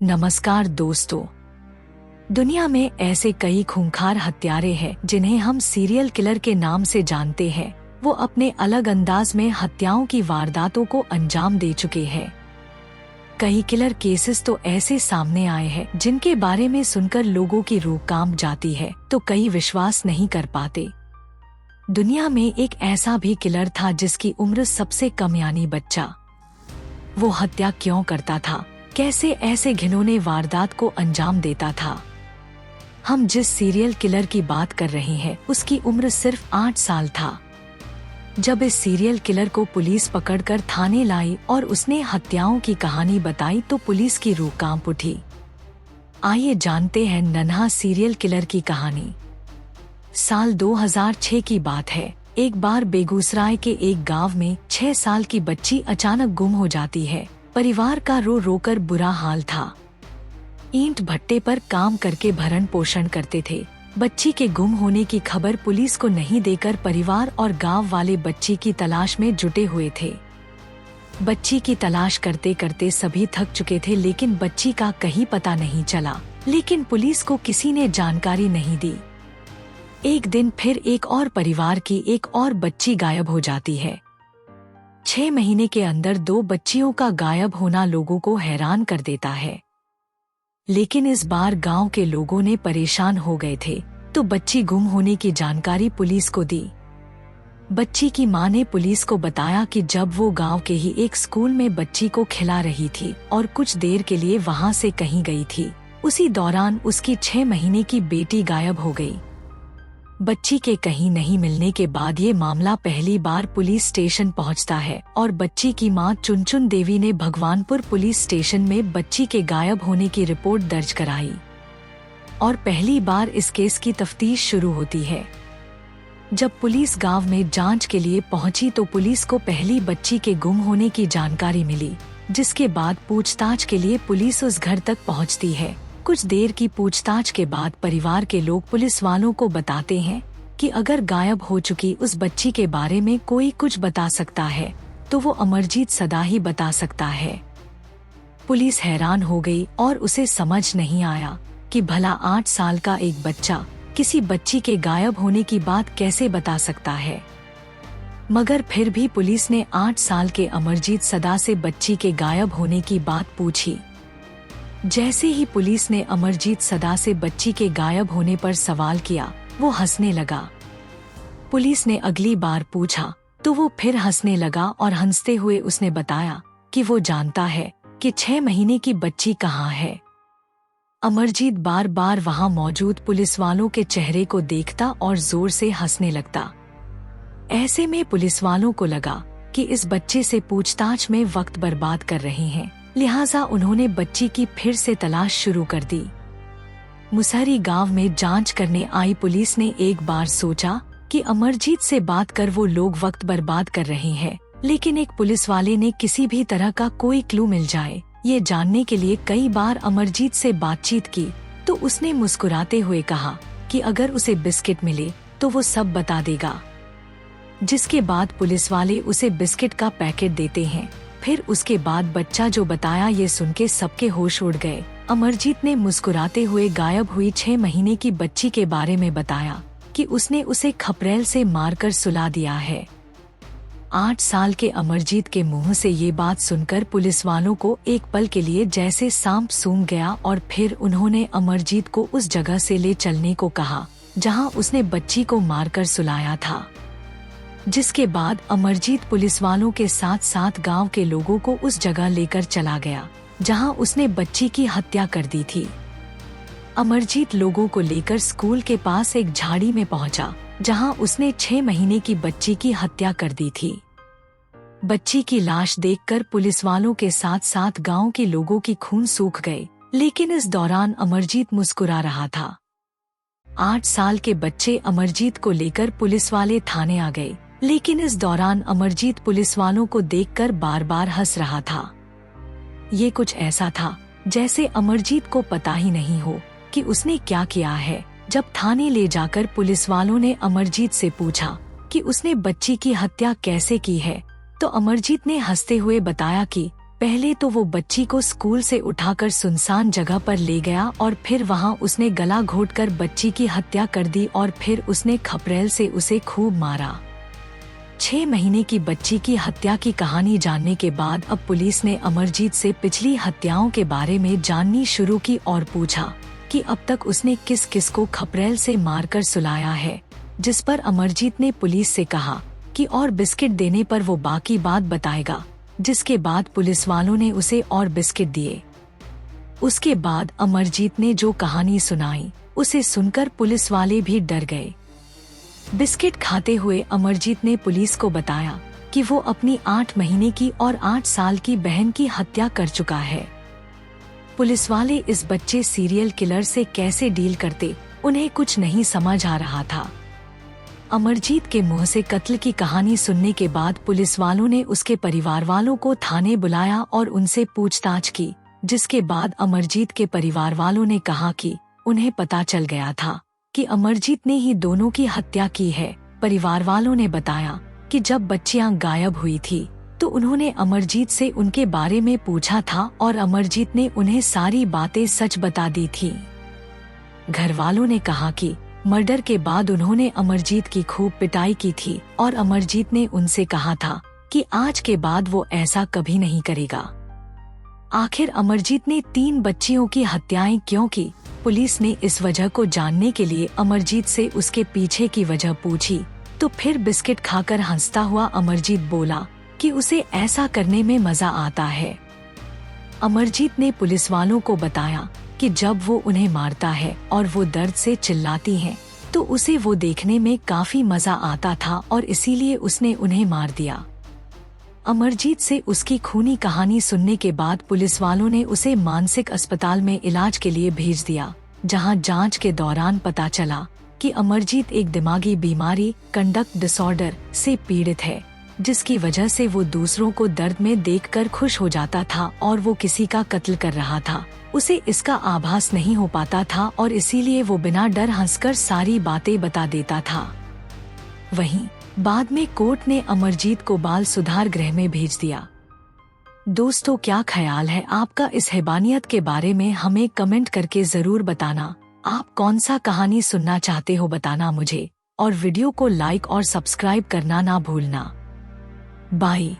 नमस्कार दोस्तों। दुनिया में ऐसे कई खूंखार हत्यारे हैं जिन्हें हम सीरियल किलर के नाम से जानते हैं। वो अपने अलग अंदाज में हत्याओं की वारदातों को अंजाम दे चुके हैं। कई किलर केसेस तो ऐसे सामने आए हैं जिनके बारे में सुनकर लोगों की रूह कांप जाती है तो कई विश्वास नहीं कर पाते। दुनिया में एक ऐसा भी किलर था जिसकी उम्र सबसे कम यानी बच्चा। वो हत्या क्यों करता था, कैसे ऐसे घिनौने वारदात को अंजाम देता था। हम जिस सीरियल किलर की बात कर रहे हैं उसकी उम्र सिर्फ 8 साल था। जब इस सीरियल किलर को पुलिस पकड़कर थाने लाई और उसने हत्याओं की कहानी बताई तो पुलिस की रूह कांप उठी। आइए जानते हैं नन्हा सीरियल किलर की कहानी। साल 2006 की बात है। एक बार बेगूसराय के एक गांव में 6 साल की बच्ची अचानक गुम हो जाती है। परिवार का रो रोकर बुरा हाल था। ईंट भट्टे पर काम करके भरण पोषण करते थे। बच्ची के गुम होने की खबर पुलिस को नहीं देकर परिवार और गांव वाले बच्ची की तलाश में जुटे हुए थे। बच्ची की तलाश करते करते सभी थक चुके थे लेकिन बच्ची का कहीं पता नहीं चला। लेकिन पुलिस को किसी ने जानकारी नहीं दी। एक दिन फिर एक और परिवार की एक और बच्ची गायब हो जाती है। 6 महीने के अंदर 2 बच्चियों का गायब होना लोगों को हैरान कर देता है। लेकिन इस बार गांव के लोगों ने परेशान हो गए थे तो बच्ची गुम होने की जानकारी पुलिस को दी। बच्ची की मां ने पुलिस को बताया कि जब वो गांव के ही एक स्कूल में बच्ची को खिला रही थी और कुछ देर के लिए वहां से कहीं गई थी, उसी दौरान उसकी 6 महीने की बेटी गायब हो गई। बच्ची के कहीं नहीं मिलने के बाद ये मामला पहली बार पुलिस स्टेशन पहुंचता है और बच्ची की मां चुनचुन देवी ने भगवानपुर पुलिस स्टेशन में बच्ची के गायब होने की रिपोर्ट दर्ज कराई और पहली बार इस केस की तफ्तीश शुरू होती है। जब पुलिस गांव में जांच के लिए पहुंची तो पुलिस को पहली बच्ची के गुम होने की जानकारी मिली, जिसके बाद पूछताछ के लिए पुलिस उस घर तक पहुंचती है। कुछ देर की पूछताछ के बाद परिवार के लोग पुलिस वालों को बताते हैं कि अगर गायब हो चुकी उस बच्ची के बारे में कोई कुछ बता सकता है तो वो अमरजीत सदा ही बता सकता है। पुलिस हैरान हो गई और उसे समझ नहीं आया कि भला 8 साल का एक बच्चा किसी बच्ची के गायब होने की बात कैसे बता सकता है। मगर फिर भी पुलिस ने 8 साल के अमरजीत सदा से बच्ची के गायब होने की बात पूछी। जैसे ही पुलिस ने अमरजीत सदा से बच्ची के गायब होने पर सवाल किया, वो हंसने लगा। पुलिस ने अगली बार पूछा तो वो फिर हंसने लगा और हंसते हुए उसने बताया कि वो जानता है कि 6 महीने की बच्ची कहाँ है। अमरजीत बार बार वहां मौजूद पुलिस वालों के चेहरे को देखता और जोर से हंसने लगता। ऐसे में पुलिस वालों को लगा कि इस बच्चे से पूछताछ में वक्त बर्बाद कर रहे हैं, लिहाजा उन्होंने बच्ची की फिर से तलाश शुरू कर दी। मुसहरी गांव में जांच करने आई पुलिस ने एक बार सोचा कि अमरजीत से बात कर वो लोग वक्त बर्बाद कर रहे हैं, लेकिन एक पुलिस वाले ने किसी भी तरह का कोई क्लू मिल जाए ये जानने के लिए कई बार अमरजीत से बातचीत की तो उसने मुस्कुराते हुए कहा कि अगर उसे बिस्किट मिले तो वो सब बता देगा। जिसके बाद पुलिस वाले उसे बिस्किट का पैकेट देते हैं। फिर उसके बाद बच्चा जो बताया ये सुन के सबके होश उड़ गए। अमरजीत ने मुस्कुराते हुए गायब हुई 6 महीने की बच्ची के बारे में बताया कि उसने उसे खपरेल से मारकर सुला दिया है। 8 साल के अमरजीत के मुंह से ये बात सुनकर पुलिस वालों को एक पल के लिए जैसे सांप सूंघ गया और फिर उन्होंने अमरजीत को उस जगह से ले चलने को कहा जहां उसने बच्ची को मारकर सुलाया था। जिसके बाद अमरजीत पुलिस वालों के साथ साथ गांव के लोगों को उस जगह लेकर चला गया जहां उसने बच्ची की हत्या कर दी थी। अमरजीत लोगों को लेकर स्कूल के पास एक झाड़ी में पहुंचा जहां उसने 6 महीने की बच्ची की हत्या कर दी थी। बच्ची की लाश देखकर पुलिस वालों के साथ साथ गांव के लोगों की खून सूख गए, लेकिन इस दौरान अमरजीत मुस्कुरा रहा था। 8 साल के बच्चे अमरजीत को लेकर पुलिस वाले थाने आ गए, लेकिन इस दौरान अमरजीत पुलिस वालों को देखकर बार बार हंस रहा था। ये कुछ ऐसा था जैसे अमरजीत को पता ही नहीं हो कि उसने क्या किया है। जब थाने ले जाकर पुलिस वालों ने अमरजीत से पूछा कि उसने बच्ची की हत्या कैसे की है तो अमरजीत ने हंसते हुए बताया कि पहले तो वो बच्ची को स्कूल से उठाकर सुनसान जगह पर ले गया और फिर वहाँ उसने गला घोंटकर बच्ची की हत्या कर दी और फिर उसने खपरेल से उसे खूब मारा। 6 महीने की बच्ची की हत्या की कहानी जानने के बाद अब पुलिस ने अमरजीत से पिछली हत्याओं के बारे में जाननी शुरू की और पूछा कि अब तक उसने किस किस को खपरेल से मारकर सुलाया है, जिस पर अमरजीत ने पुलिस से कहा कि और बिस्किट देने पर वो बाकी बात बताएगा, जिसके बाद पुलिस वालों ने उसे और बिस्किट दिए। उसके बाद अमरजीत ने जो कहानी सुनाई उसे सुनकर पुलिस वाले भी डर गए। बिस्किट खाते हुए अमरजीत ने पुलिस को बताया कि वो अपनी 8 महीने की और 8 साल की बहन की हत्या कर चुका है। पुलिस वाले इस बच्चे सीरियल किलर से कैसे डील करते, उन्हें कुछ नहीं समझ आ रहा था। अमरजीत के मुंह से कत्ल की कहानी सुनने के बाद पुलिस वालों ने उसके परिवार वालों को थाने बुलाया और उनसे पूछताछ की, जिसके बाद अमरजीत के परिवार वालों ने कहा कि उन्हें पता चल गया था कि अमरजीत ने ही दोनों की हत्या की है। परिवार वालों ने बताया कि जब बच्चियां गायब हुई थी तो उन्होंने अमरजीत से उनके बारे में पूछा था और अमरजीत ने उन्हें सारी बातें सच बता दी थी। घर वालों ने कहा कि मर्डर के बाद उन्होंने अमरजीत की खूब पिटाई की थी और अमरजीत ने उनसे कहा था कि आज के बाद वो ऐसा कभी नहीं करेगा। आखिर अमरजीत ने 3 बच्चियों की हत्याएं क्यों की? पुलिस ने इस वजह को जानने के लिए अमरजीत से उसके पीछे की वजह पूछी तो फिर बिस्किट खाकर हंसता हुआ अमरजीत बोला कि उसे ऐसा करने में मजा आता है। अमरजीत ने पुलिस वालों को बताया कि जब वो उन्हें मारता है और वो दर्द से चिल्लाती हैं, तो उसे वो देखने में काफी मजा आता था और इसीलिए उसने उन्हें मार दिया। अमरजीत से उसकी खूनी कहानी सुनने के बाद पुलिस वालों ने उसे मानसिक अस्पताल में इलाज के लिए भेज दिया, जहां जांच के दौरान पता चला कि अमरजीत एक दिमागी बीमारी कंडक्ट डिसऑर्डर से पीड़ित है, जिसकी वजह से वो दूसरों को दर्द में देखकर खुश हो जाता था और वो किसी का कत्ल कर रहा था। उसे इसका आभास नहीं हो पाता था और इसीलिए वो बिना डर हंसकर सारी बातें बता देता था। वहीं बाद में कोर्ट ने अमरजीत को बाल सुधार गृह में भेज दिया। दोस्तों, क्या ख्याल है आपका इस हैवानियत के बारे में? हमें कमेंट करके जरूर बताना। आप कौन सा कहानी सुनना चाहते हो बताना मुझे, और वीडियो को लाइक और सब्सक्राइब करना ना भूलना। बाय।